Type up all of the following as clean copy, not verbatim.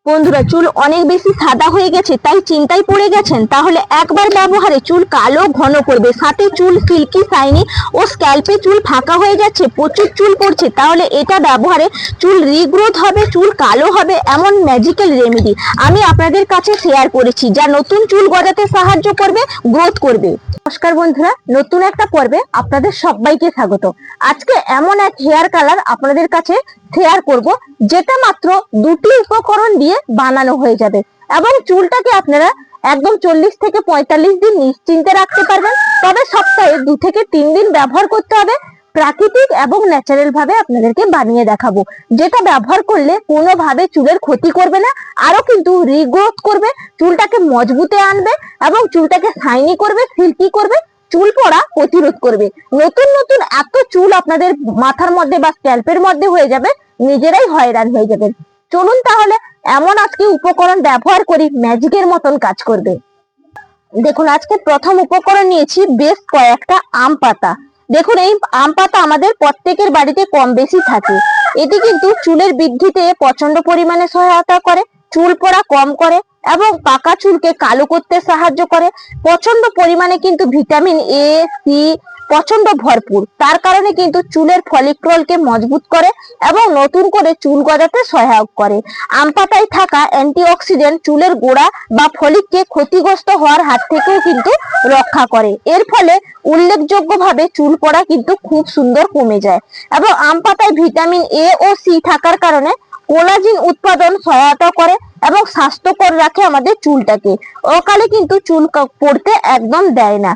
বন্ধুরা, চুল অনেক বেশি সাদা হয়ে গেছে তাই চিন্তায় পড়ে গেছেন? তাহলে একবার ব্যবহারে চুল কালো ঘন করবে, সাথে চুল সিল্কি শাইনি ও স্ক্যাল্পে চুল ফাঁকা হয়ে যাচ্ছে, প্রচুর চুল পড়ছে, তাহলে এটা ব্যবহারে চুল রিগ্রোথ হবে, চুল কালো হবে, এমন ম্যাজিক্যাল রেমেডি আমি আপনাদের কাছে শেয়ার করেছি, যা নতুন চুল গজাতে সাহায্য করবে, গ্রোথ করবে। নমস্কার বন্ধুরা, নতুন একটা পর্বে আপনাদের সবাইকে স্বাগত। আজকে এমন এক হেয়ার কালার আপনাদের কাছে শেয়ার করব, যেটা মাত্র দুটি উপকরণ দিয়ে বানানো হয়ে যাবে এবং চুলটাকে আপনারা একদম 40 থেকে 45 দিন নিশ্চিন্তে রাখতে পারবেন। তবে সপ্তাহে 2 থেকে 3 দিন ব্যবহার করতে হবে। প্রাকৃতিক এবং ন্যাচারাল ভাবে আপনাদেরকে বানিয়ে দেখাবো, যেটা ব্যবহার করলে কোনোভাবে চুলের ক্ষতি করবে না, আরো কিন্তু রিগ্রোথ করবে, চুলটাকে মজবুতে আনবে এবং চুলটাকে শাইনি করবে, সিল্কি করবে, চুল পড়া প্রতিরোধ করবে। নতুন নতুন এত চুল আপনাদের মাথার মধ্যে বা স্ক্যাল্পের মধ্যে হয়ে যাবে, নিজেরাই হয়রান হয়ে যাবেন। চলুন তাহলে এমন আজকে উপকরণ ব্যবহার করি, ম্যাজিকের মতন কাজ করবে। দেখুন, আজকে প্রথম উপকরণ নিয়েছি বেশ কয়েকটা আম পাতা। দেখুন, এই আম পাতা আমাদের প্রত্যেকের বাড়িতে কম বেশি থাকে। এটি কিন্তু চুলের বৃদ্ধিতে প্রচন্ড পরিমাণে সহায়তা করে, চুল পড়া কম করে এবং পাকা চুলকে কালো করতে সাহায্য করে। প্রচন্ড পরিমাণে কিন্তু ভিটামিন এ, সি প্রচন্ড ভরপুর, তার কারণে কিন্তু চুলের ফলিকলকে মজবুত করে এবং নতুন করে চুল গজাতে সহায়ক করে। আম পাতায় থাকা অ্যান্টিঅক্সিডেন্ট চুলের গোড়া বা ফলিককে ক্ষতিগ্রস্ত হওয়ার হাত থেকেও কিন্তু রক্ষা করে। এর ফলে উল্লেখযোগ্যভাবে চুল পড়া কিন্তু খুব সুন্দর কমে যায় এবং আম পাতায় ভিটামিন এ ও সি থাকার কারণে কোলাজিন উৎপাদন সহায়তা করে এবং স্বাস্থ্যকর রাখে আমাদের চুলটাকে, অকালে কিন্তু চুল পড়তে একদম দেয় না।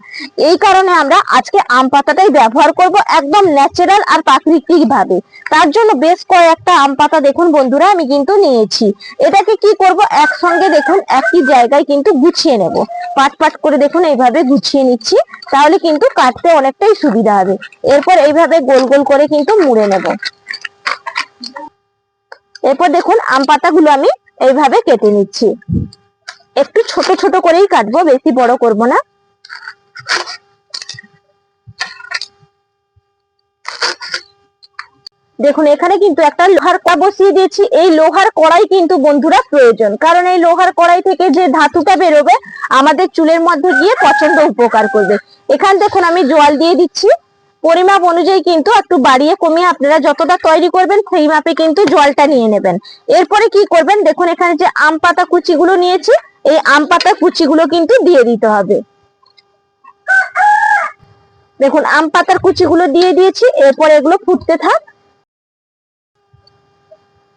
এই কারণে আমরা আজকে আম পাতাটাই ব্যবহার করব, একদম ন্যাচারাল আর প্রাকৃতিক ভাবে। তার জন্য বেশ কয়েকটা আম পাতা দেখুন বন্ধুরা আমি কিন্তু নিয়েছি। এটাকে কি করব, একসঙ্গে দেখুন একই জায়গায় কিন্তু গুছিয়ে নেব। পাট পাট করে দেখুন এইভাবে গুছিয়ে নিচ্ছি, তাহলে কিন্তু কাটতে অনেকটাই সুবিধা হবে। এরপর এইভাবে গোল গোল করে কিন্তু মুড়ে নেব। এরপর দেখুন আম পাতাগুলো আমি এইভাবে কেটে নিচ্ছি, একটু ছোট ছোট করেই কাটবো, বেশি বড় করব না। দেখুন, এখানে কিন্তু একটা লোহার কড়া বসিয়ে দিয়েছি। এই লোহার কড়াই কিন্তু বন্ধুরা প্রয়োজন, কারণ এই লোহার কড়াই থেকে যে ধাতুটা বেরোবে আমাদের চুলের মধ্যে গিয়ে প্রচন্ড উপকার করবে। এখানে দেখুন আমি জল দিয়ে দিচ্ছি, পরিমাপ অনুযায়ী কিন্তু একটু বাড়িয়ে কমিয়ে আপনারা যতটা তৈরি করবেন সেই মাপে কিন্তু জলটা নিয়ে নেবেন। এরপরে কি করবেন, দেখুন এখানে যে আম পাতা কুচিগুলো নিয়েছি, এই আম পাতা কুচিগুলো কিন্তু দিয়ে দিতে হবে। দেখুন আম পাতার কুচিগুলো দিয়ে দিয়েছি, এরপর এগুলো ফুটতে থাক।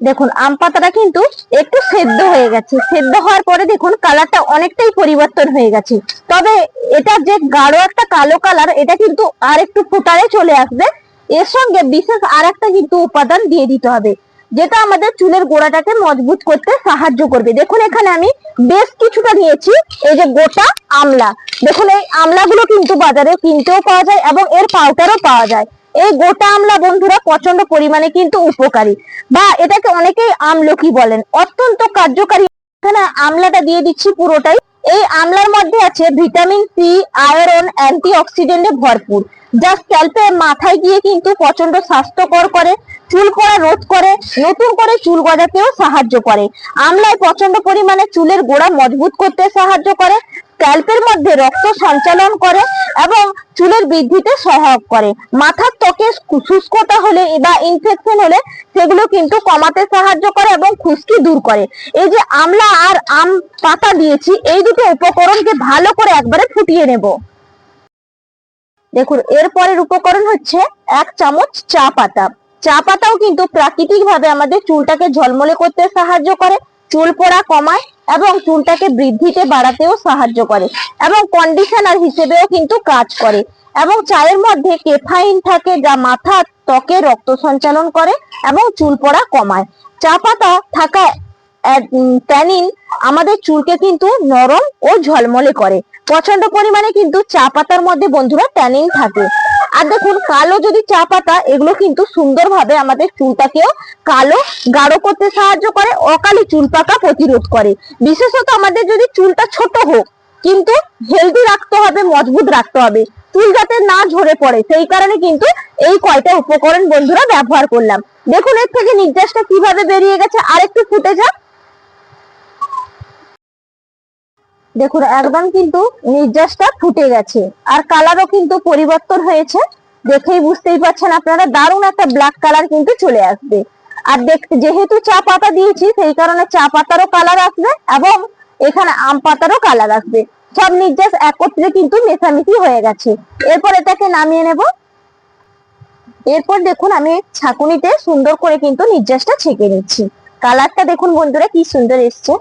দেখুন আম পাতাটা কিন্তু একটু সেদ্ধ হয়ে গেছে, সেদ্ধ হওয়ার পরে দেখুন কালারটা অনেকটাই পরিবর্তন হয়ে গেছে। তবে এটা যে গাঢ় একটা কালো কালার, এটা কিন্তু আর একটু ফুটারে চলে আসবে। এর সঙ্গে বিশেষ আর একটা কিন্তু উপাদান দিয়ে দিতে হবে, যেটা আমাদের চুলের গোড়াটাকে মজবুত করতে সাহায্য করবে। দেখুন এখানে আমি বেশ কিছুটা নিয়েছি, এই যে গোটা আমলা। দেখুন এই আমলাগুলো কিন্তু বাজারে কিনতেও পাওয়া যায় এবং এর পাউডারও পাওয়া যায়। এই গোটা আমলা বন্ধুরা প্রচন্ড পরিমাণে কিন্তু উপকারী, বা এটাকে অনেকেই আমলকি বলেন, অত্যন্ত কার্যকারী। এখানে আমলাটা দিয়ে দিচ্ছি পুরোটাই। এই আমলার মধ্যে আছে ভিটামিন সি, আয়রন, অ্যান্টিঅক্সিডেন্টে ভরপুর, যা স্ক্যাল্পে মাথায় গিয়ে কিন্তু প্রচন্ড স্বাস্থ্যকর করে, চুল পড়া রোধ করে, নতুন করে চুল গজাতেও সাহায্য করে। আমলায় প্রচন্ড পরিমাণে চুলের গোড়া মজবুত করতে সাহায্য করে, স্ক্যাল্পের মধ্যে রক্ত সঞ্চালন করে এবং চুলের বৃদ্ধিতে সহায়ক করে। মাথার ত্বকে শুষ্কতা হলে বা ইনফেকশন হলে সেগুলো কিন্তু কমাতে সাহায্য করে এবং খুশকি দূর করে। এই যে আমলা আর আম পাতা দিয়েছি, এই দুটো উপকরণকে ভালো করে একবারে ফুটিয়ে নেব। দেখুন এরপরের উপকরণ হচ্ছে 1 চামচ চা পাতা। চা পাতাও কিন্তু প্রাকৃতিক ভাবে আমাদের চুলটাকে ঝলমলে করতে সাহায্য করে, চুল পড়া কমায় এবং চুলটাকে বৃদ্ধিতে বাড়াতেও সাহায্য করে এবং কন্ডিশনার হিসেবেও কিন্তু কাজ করে। এবং চায়ের মধ্যে ক্যাফেইন থাকে, যা মাথার ত্বকে রক্ত সঞ্চালন করে এবং চুল পড়া কমায়। চা পাতা থাকা ট্যানিন আমাদের চুলকে কিন্তু নরম ও ঝলমলে করে। প্রচন্ড পরিমাণে কিন্তু চা পাতার মধ্যে বন্ধুরা ট্যানিন থাকে। আর দেখুন কালো যদি চা পাতা, এগুলো কিন্তু সুন্দরভাবে আমাদের চুলটাকেও কালো গাঢ় করতে সাহায্য করে, অকালে চুল পাকা প্রতিরোধ করে। বিশেষত আমাদের যদি চুলটা ছোট হোক, কিন্তু হেলদি রাখতে হবে, মজবুত রাখতে হবে, চুল যাতে না ঝরে পড়ে, সেই কারণে কিন্তু এই কয়টা উপকরণ বন্ধুরা ব্যবহার করলাম। দেখুন এর থেকে নির্যাসটা কিভাবে বেরিয়ে গেছে, আর একটু ফুটে যাক। দেখুন একদম কিন্তু নির্যাসটা ফুটে গেছে, আর কালারও কিন্তু পরিবর্তন হয়েছে। দেখেই বুঝতেই পারছেন আপনারা, দারুণ একটা ব্ল্যাক কালার কিন্তু চলে আসবে। আর দেখতে যেহেতু চা পাতা দিয়েছি সেই কারণে চা পাতারও কালার আসবে এবং এখানে আম পাতারও কালার আসবে। সব নির্যাস একত্রে কিন্তু মেশামেশি হয়ে গেছে। এরপর এটাকে নামিয়ে নেব। এরপর দেখুন আমি ছাঁকুনিতে সুন্দর করে কিন্তু নির্যাসটা ছেঁকে নিচ্ছি। কালারটা দেখুন বন্ধুরা কি সুন্দর এসছে।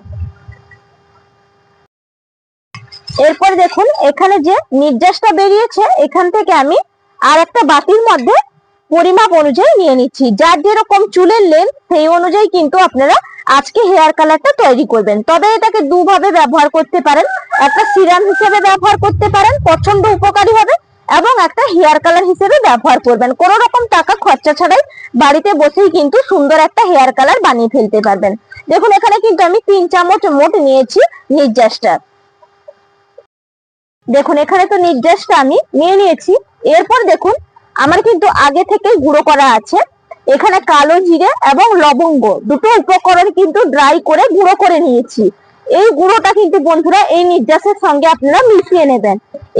এরপর দেখুন এখানে যে নির্যাসটা বেরিয়েছে এখান থেকে আমি আর একটা বাটির মধ্যে পরিমাপ অনুযায়ী নিয়ে নিচ্ছি। যার যেরকম চুলের লেন্থ সেই অনুযায়ী কিন্তু আপনারা আজকে হেয়ার কালারটা তৈরি করবেন। তবে এটাকে দুভাবে ব্যবহার করতে পারেন, একটা সিরাম হিসেবে ব্যবহার করতে পারেন, প্রচন্ড উপকারী হবে, এবং একটা হেয়ার কালার হিসেবে ব্যবহার করবেন। কোনো রকম টাকা খরচা ছাড়াই বাড়িতে বসেই কিন্তু সুন্দর একটা হেয়ার কালার বানিয়ে ফেলতে পারবেন। দেখুন এখানে কিন্তু আমি 3 চামচ মোট নিয়েছি নির্যাসটা। দেখুন এখানে তো নির্যাসটা আমি নিয়ে নিয়েছি। এরপর দেখুন আমার কিন্তু আগে থেকেই গুঁড়ো করা আছে। এখানে কালো জিরে এবং লবঙ্গ দুটো উপকরণ কিন্তু ড্রাই করে গুঁড়ো করে নিয়েছি। এই গুঁড়োটা কিন্তু বন্ধুরা এই নির্যাসের সঙ্গে আপনারা মিশিয়ে নেবেন।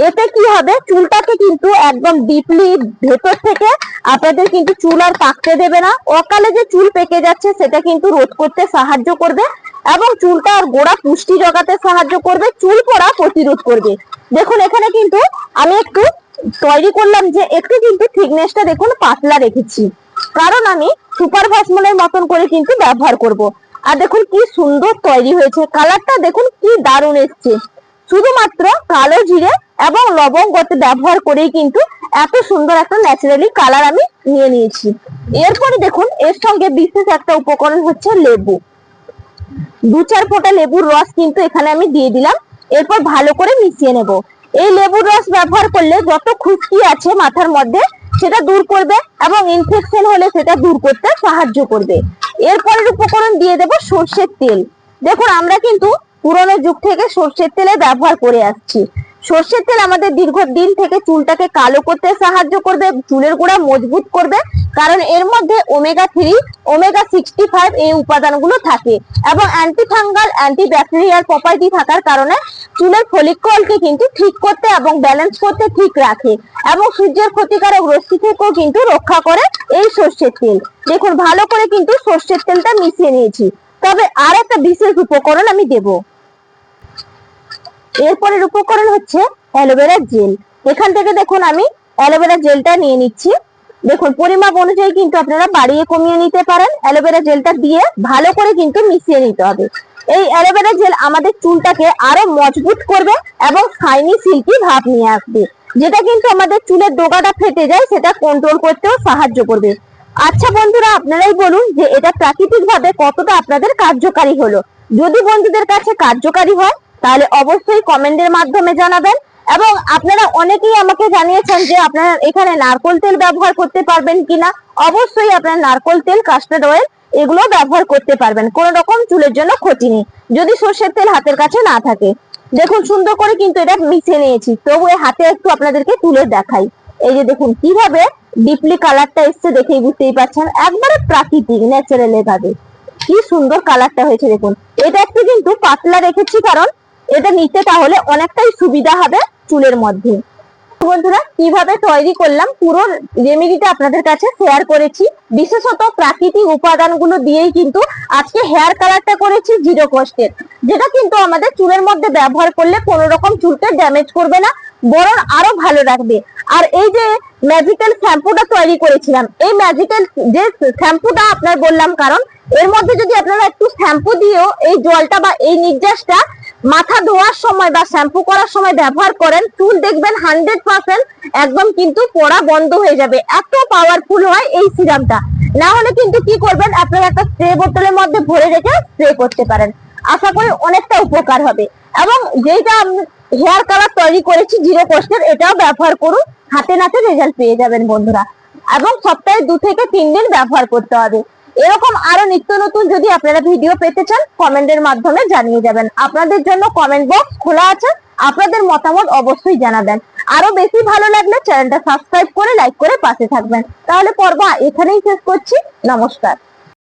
এতে কি হবে, চুলটাকে কিন্তু একদম ডিপলি ভেতর থেকে আপনাদের কিন্তু চুল আর পাকতে দেবে না। অকালে যে চুল পেকে যাচ্ছে সেটা কিন্তু রোধ করতে সাহায্য করবে এবং চুলটা আর গোড়া পুষ্টি জোগাতে সাহায্য করবে, চুল পড়া প্রতিরোধ করবে। দেখুন এখানে কিন্তু আমি একটু তৈরি করলাম যে একটু কিন্তু থিকনেসটা দেখুন পাতলা রেখেছি, কারণ আমি সুপার ভাসমলের মতন করে কিন্তু ব্যবহার করব। আর দেখুন কি সুন্দর তৈরি হয়েছে, কালারটা দেখুন কি দারুণ এসছে। শুধুমাত্র কালো জিরে এবং লবঙ্গতে ব্যবহার করেই কিন্তু এত সুন্দর একটা ন্যাচারালি কালার আমি নিয়ে নিয়েছি। এরপরে দেখুন এর সঙ্গে বিশেষ একটা উপকরণ হচ্ছে লেবু। 2-4 ফোঁটা লেবুর রস কিন্তু এখানে আমি দিয়ে দিলাম। এরপর ভালো করে মিশিয়ে নেব। এই লেবুর রস ব্যবহার করলে যত খুশকি আছে মাথার মধ্যে সেটা দূর করবে এবং ইনফেকশন হলে সেটা দূর করতে সাহায্য করবে। এরপরের উপকরণ দিয়ে দেব সর্ষের তেল। দেখুন আমরা কিন্তু পুরনো যুগ থেকে সর্ষের তেলে ব্যবহার করে আসছি। সর্ষের তেল আমাদের দীর্ঘদিন থেকে চুলটাকে কালো করতে সাহায্য করবে, চুলের গোড়া মজবুত করবে, কারণ এর মধ্যে ওমেগা 3, ওমেগা 65 এই উপাদানগুলো থাকে এবং anti fungal, anti bacterial property থাকার কারণে চুলের ফলিকলকে কিন্তু ঠিক করতে এবং ব্যালেন্স করতে ঠিক রাখে এবং সূর্যের ক্ষতিকারক রশ্মি থেকেও কিন্তু রক্ষা করে এই সর্ষের তেল। দেখুন ভালো করে কিন্তু সর্ষের তেলটা মিশিয়ে নিয়েছি। তবে আর একটা বিশেষ উপকরণ আমি দেব। এরপরের উপকরণ হচ্ছে অ্যালোভেরা জেল। এখান থেকে দেখুন আমি অ্যালোভেরা জেলটা নিয়ে নিচ্ছি। দেখুন পরিমাপ অনুযায়ী কিন্তু আপনারা বাড়িয়ে কমিয়ে নিতে পারেন। অ্যালোভেরা জেলটা দিয়ে ভালো করে কিন্তু মিশিয়ে নিতে হবে। এই অ্যালোভেরা জেল আমাদের চুলটাকে আরো মজবুত করবে এবং শাইনি সিল্কি ভাব নিয়ে আসবে, যেটা কিন্তু আমাদের চুলের ডোগাটা ফেটে যায় সেটা কন্ট্রোল করতেও সাহায্য করবে। আচ্ছা বন্ধুরা আপনারাই বলুন যে এটা প্রাকৃতিক ভাবে কতটা আপনাদের কার্যকারী হলো। যদি বন্ধুদের কাছে কার্যকারী হয় তাহলে অবশ্যই কমেন্টের মাধ্যমে জানাবেন। এবং আপনারা অনেকেই আমাকে জানিয়েছেন যে আপনারা এখানে নারকেল তেল ব্যবহার করতে পারবেন কিনা। অবশ্যই আপনারা নারকেল তেল, কাস্টার্ড অয়েল এগুলো ব্যবহার করতে পারবেন, কোনো রকম চুলের জন্য ক্ষতি নেই যদি সর্ষের তেল হাতের কাছে না থাকে। দেখুন সুন্দর করে কিন্তু এটা মিশিয়ে নিয়েছি, তবু হাতে একটু আপনাদেরকে তুলে দেখাই। এই যে দেখুন কিভাবে ডিপলি কালারটা এসছে, দেখেই বুঝতেই পারছেন একবারে প্রাকৃতিক ন্যাচারাল ভাবে কি সুন্দর কালারটা হয়েছে। দেখুন এটা একটু কিন্তু পাতলা রেখেছি কারণ এটা নিতে তাহলে অনেকটাই সুবিধা হবে চুলের মধ্যে। বন্ধুরা কিভাবে তৈরি করলাম পুরো রেমেডিটা আপনাদের কাছে শেয়ার করেছি। বিশেষত প্রাকৃতিক উপাদানগুলো দিয়েই কিন্তু আজকে হেয়ার কালারটা করেছি জিরো কস্টের, যেটা কিন্তু আমাদের চুলের মধ্যে ব্যবহার করলে কোনো রকম চুলকে ড্যামেজ করবে না, বরং আরো ভালো রাখবে। আর এই যে ম্যাজিক্যাল শ্যাম্পুটা তৈরি করেছিলাম, এই ম্যাজিক্যাল যে শ্যাম্পুটা আপনার বললাম কারণ এর মধ্যে যদি আপনারা একটু শ্যাম্পু দিয়েও এই জলটা বা এই নির্যাসটা মাথা ধোয়ার সময় বা শ্যাম্পু করার সময় ব্যবহার করেন, চুল দেখবেন 100% একদম কিন্তু পড়া বন্ধ হয়ে যাবে। এত পাওয়ারফুল হয় এই সিরামটা। না হলে কিন্তু কি করবেন, আপনারা একটা স্প্রে বোতলের মধ্যে ভরে রেখে স্প্রে করতে পারেন। আশা করি অনেকটা উপকার হবে। এবং যেটা হেয়ার কালার তৈরি করেছি জিরো কস্টের, এটাও ব্যবহার করুন, হাতে নাতে রেজাল্ট পেয়ে যাবেন বন্ধুরা। এবং সপ্তাহে 2 থেকে 3 দিন ব্যবহার করতে হবে। এরকম আরো নিত্য নতুন যদি আপনারা ভিডিও পেতে চান কমেন্টের মাধ্যমে জানিয়ে যাবেন। আপনাদের জন্য কমেন্ট বক্স খোলা আছে, আপনাদের মতামত অবশ্যই জানাবেন। আরো বেশি ভালো লাগলে চ্যানেলটা সাবস্ক্রাইব করে লাইক করে পাশে থাকবেন। তাহলে পর্ব এখানেই শেষ করছি। নমস্কার।